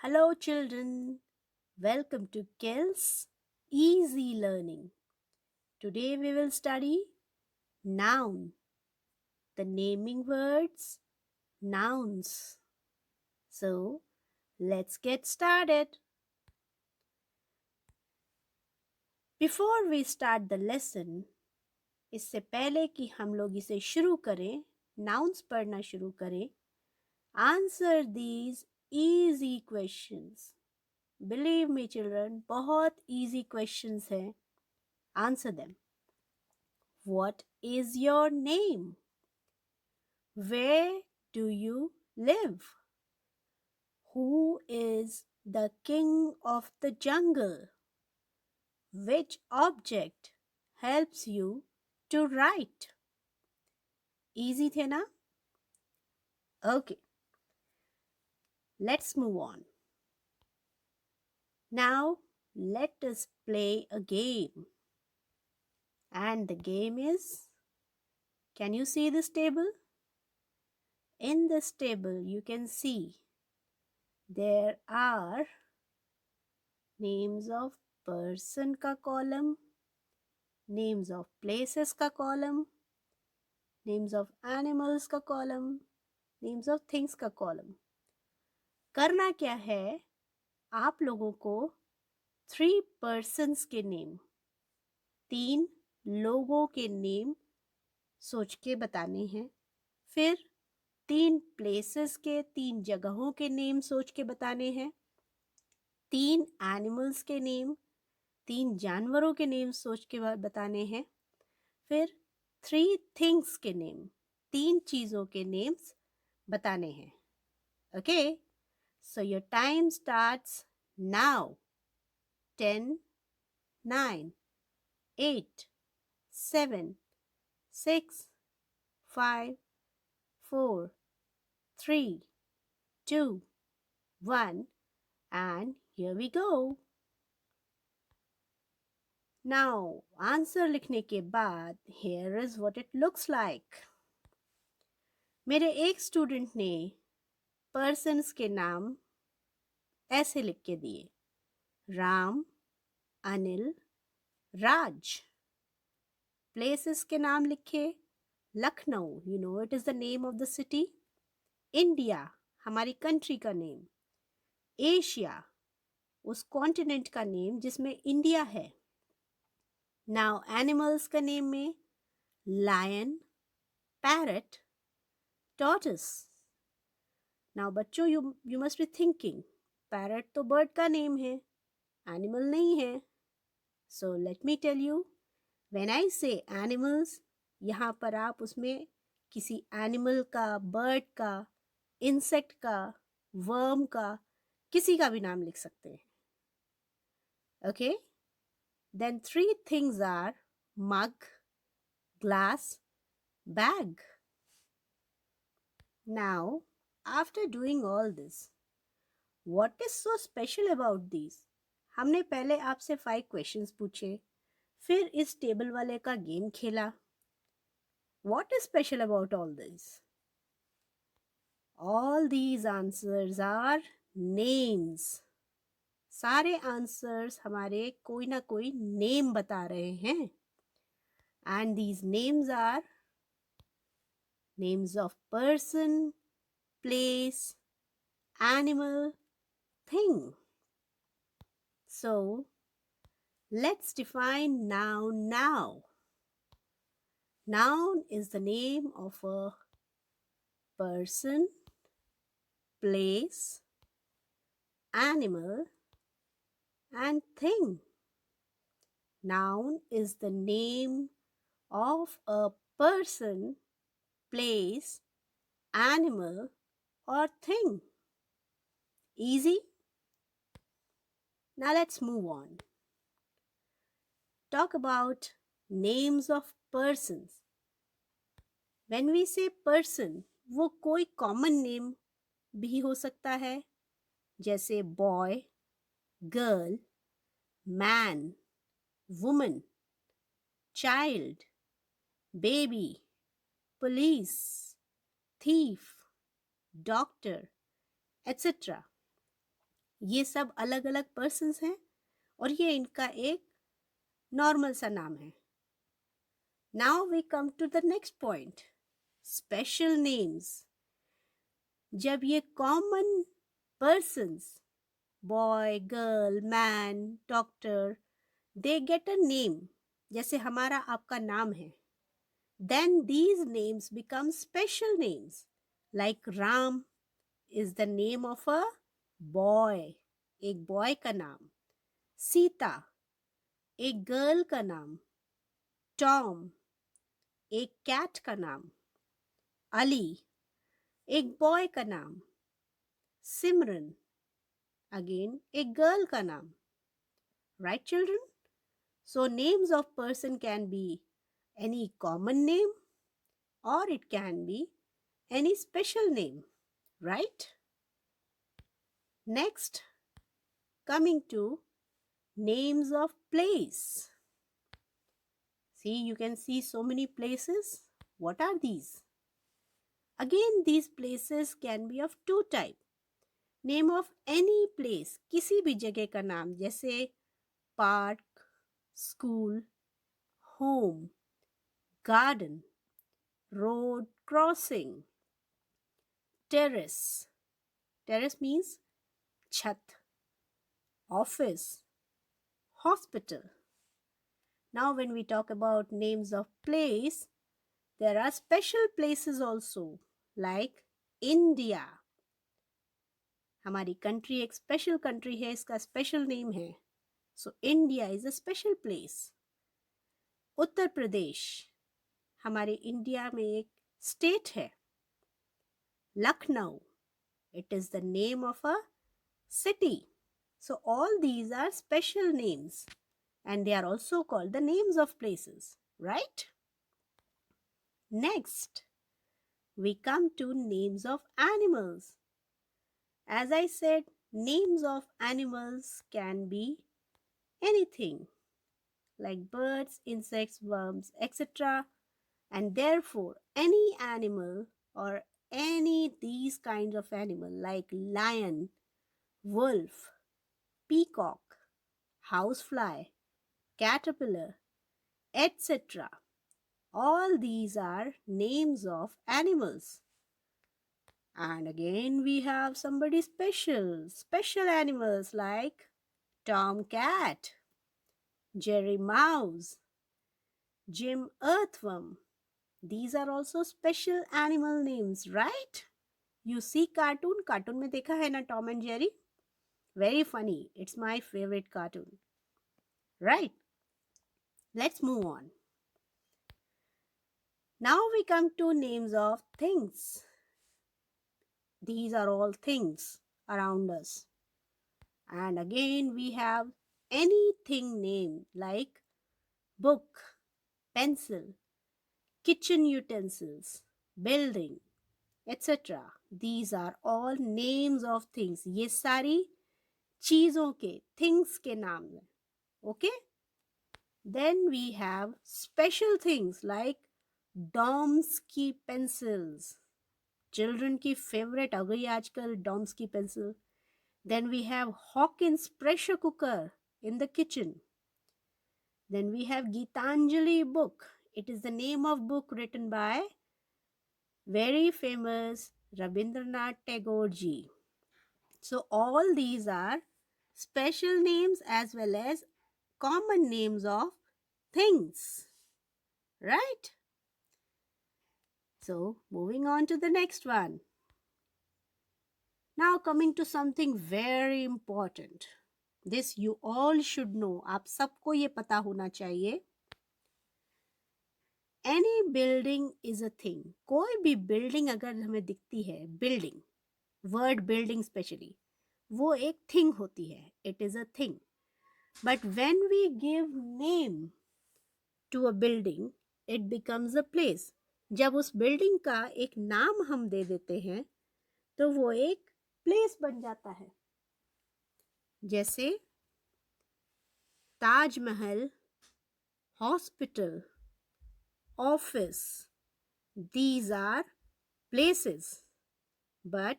Hello, children. Welcome to KELS Easy Learning. Today we will study noun, the naming words, nouns. So, let's get started. Before we start the lesson, इससे पहले कि हम लोग इसे शुरू करें, nouns पढ़ना शुरू करें, answer these easy questions. Believe me, children, बहुत easy questions हैं. Answer them. What is your name? Where do you live? Who is the king of the jungle? Which object helps you to write? Easy थे ना? Okay, let's move on. Now, let us play a game. And the game is, can you see this table? In this table, you can see there are names of person का column, names of places का column, names of animals का column, names of things का column. करना क्या है, आप लोगों को 3 persons के नेम, 3 लोगों के नेम सोच के बताने हैं. फिर 3 places के, 3 जगहों के नेम सोच के बताने हैं. 3 animals के नेम, 3 जानवरों के नेम सोच के बताने हैं. फिर 3 things के नेम, 3 चीज़ों के नेम्स बताने हैं. Okay, so your time starts now. 10, 9, 8, 7, 6, 5, 4, 3, 2, 1, and here we go. Now, answer लिखने के बाद here is what it looks like. मेरे एक स्टूडेंट ने पर्सन्स के नाम ऐसे लिख के दिए, राम, अनिल, राज. प्लेसेस के नाम लिखे, Lucknow, you know it is the name of the city. India, हमारी कंट्री का नेम. एशिया, उस कॉन्टिनेंट का नेम जिसमें इंडिया है. नाउ एनिमल्स का नेम में लायन, पैरट, टॉर्टस. नाउ बच्चों, you must be thinking, parrot तो बर्ड का नेम है, एनिमल नहीं है. So let me tell you, when I say animals, यहाँ पर आप उसमें किसी एनिमल का, बर्ड का, इंसेक्ट का, वर्म का, किसी का भी नाम लिख सकते हैं. Okay, then 3 things are mug, glass, bag. Now, after doing all this, what is so special about these? हमने पहले आपसे 5 questions पूछे, फिर इस टेबल वाले का गेम खेला. What is special about all this? All these answers are names. सारे आंसर्स हमारे कोई ना कोई नेम बता रहे हैं. And these names are names of person, place, animal, thing. So, let's define noun now. Noun is the name of a person, place, animal, and thing. Noun is the name of a person, place, animal, or thing. Easy? Now let's move on. Talk about names of persons. When we say person, वो कोई common name भी हो सकता है, जैसे boy, girl, man, woman, child, baby, police, thief, doctor, etc. ये सब अलग अलग पर्सन्स हैं और ये इनका एक नॉर्मल सा नाम है. Now we come to the next point, special names. जब ये common persons, boy, girl, man, doctor, they get a name, जैसे हमारा आपका नाम है, then these names become special names. Like Ram is the name of a boy, एक boy का नाम. सीता एक गर्ल का नाम. टॉम एक कैट का नाम. अली एक बॉय का नाम. सिमरन अगेन एक गर्ल का नाम. Right, children? So names of person can be any common name or it can be any special name, right? Next, coming to names of place. See, you can see so many places. What are these? Again, these places can be of two type. Name of any place, किसी भी जगह का नाम, जैसे park, school, home, garden, road crossing, terrace. Terrace means छत, office, hospital. Now when we talk about names of place, there are special places also, like India. हमारी country एक special country है, इसका स्पेशल नेम है. So India is a special place. Uttar Pradesh हमारे India में एक state है. Lucknow, it is the name of a city. So all these are special names and they are also called the names of places, right? Next, we come to names of animals. As I said, names of animals can be anything like birds, insects, worms, etc. And therefore, any animal or any these kinds of animal like lion, wolf, peacock, housefly, caterpillar, etc. All these are names of animals. And again, we have somebody special animals like Tom Cat, Jerry Mouse, Jim Earthworm. These are also special animal names, right? You see cartoon में देखा है ना Tom and Jerry? Very funny. It's my favorite cartoon. Right? Let's move on. Now we come to names of things. These are all things around us. And again, we have anything named like book, pencil, kitchen utensils, building, etc. These are all names of things. ये सारी चीजों के, things के नाम हैं. Okay? Then we have special things like Doms की pencils. Children की favorite आ गई आजकल डॉम्स की pencil. Then we have Hawkins pressure cooker in the kitchen. Then we have Gitanjali book. It is the name of book written by very famous Rabindranath Tagore ji. So all these are special names as well as common names of things. Right? So moving on to the next one. Now coming to something very important. This you all should know. आप सबको ये पता होना चाहिए. Any building is a thing. कोई भी building अगर हमें दिखती है, building, word building specially, वो एक thing होती है. It is a thing. But when we give name to a building, it becomes a place. जब उस building का एक नाम हम दे देते हैं, तो वो एक place बन जाता है. जैसे Taj Mahal, hospital, office. These are places. But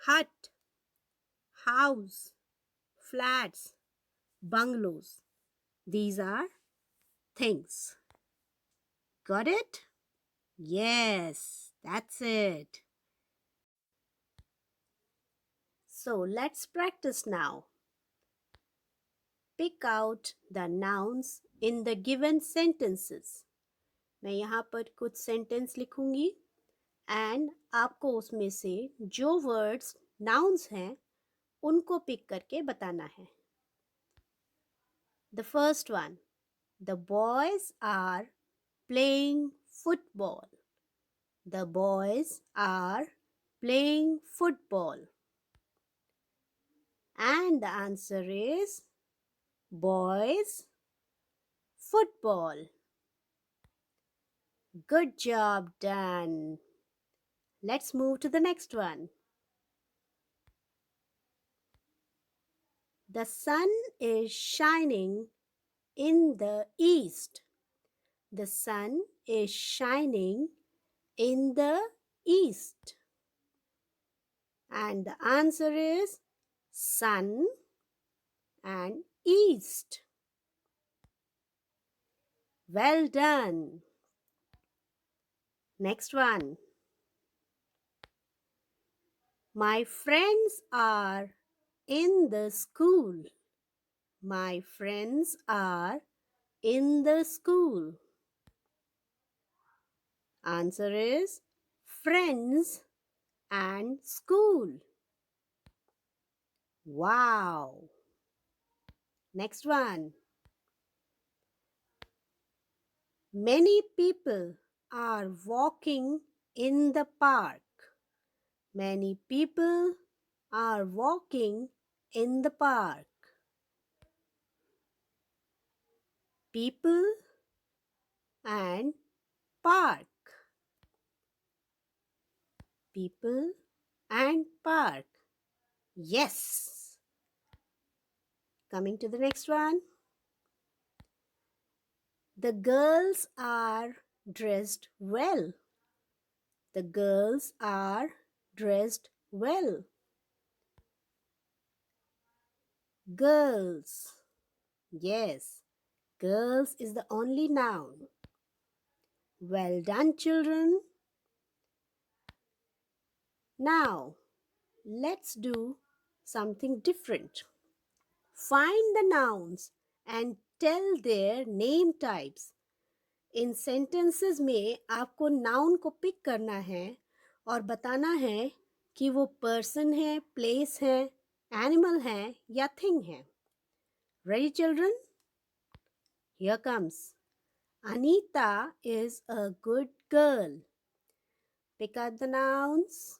hut, house, flats, bungalows. These are things. Got it? Yes, that's it. So let's practice now. Pick out the nouns in the given sentences. मैं यहाँ पर कुछ sentence लिखूंगी and आपको उसमें से जो words nouns हैं उनको पिक करके बताना है. The first one, the boys are playing football. The boys are playing football. And the answer is boys football. Good job done. Let's move to the next one. The sun is shining in the east. The sun is shining in the east. And the answer is sun and east. Well done. Next one. My friends are in the school. My friends are in the school. Answer is friends and school. Wow. Next one. Many people are walking in the park. Many people are walking in the park. People and park. People and park. Yes. Coming to the next one. The girls are dressed well. The girls are dressed well. Girls. Yes, girls is the only noun. Well done, children. Now, let's do something different. Find the nouns and tell their name types. In sentences में आपको noun को pick करना है और बताना है कि वो person है, place है, animal है या thing है. Ready, children? Here comes. Anita is a good girl. Pick out the nouns.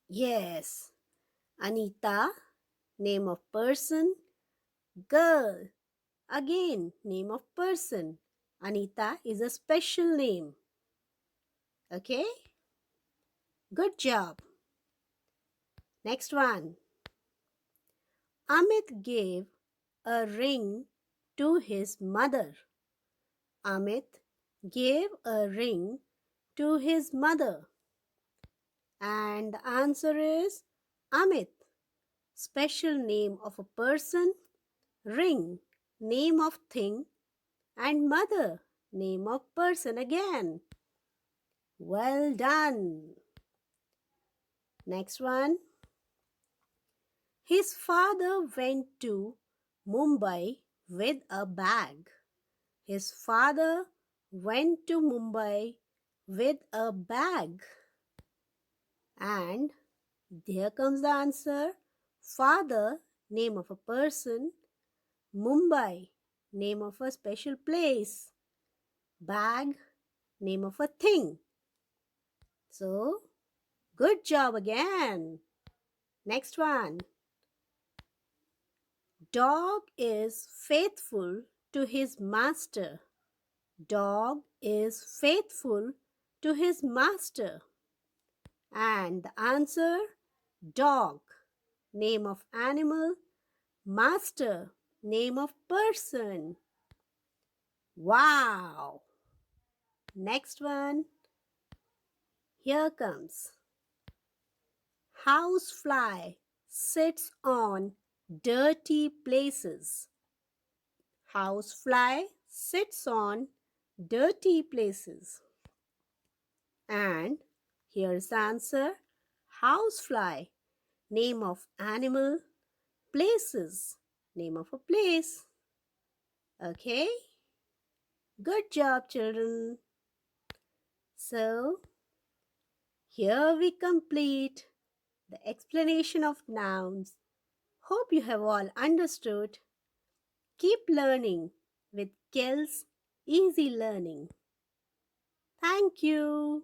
Yes. Anita, name of person. Girl, again, name of person. Anita is a special name. Okay? Good job. Next one. Amit gave a ring to his mother. Amit gave a ring to his mother. And the answer is Amit. Special name of a person, ring, name of thing, and mother, name of person again. Well done. Next one. His father went to Mumbai with a bag. His father went to Mumbai with a bag. And here comes the answer. Father, name of a person. Mumbai, name of a special place. Bag, name of a thing. So, good job again. Next one. Dog is faithful to his master. Dog is faithful to his master. And the answer, dog, name of animal, master, name of person. Wow. Next one. Here comes. Housefly sits on dirty places. Housefly sits on dirty places. And here's the answer. Housefly, name of animal, places, name of a place. Okay? Good job, children. So, here we complete the explanation of nouns. Hope you have all understood. Keep learning with KELS Easy Learning. Thank you.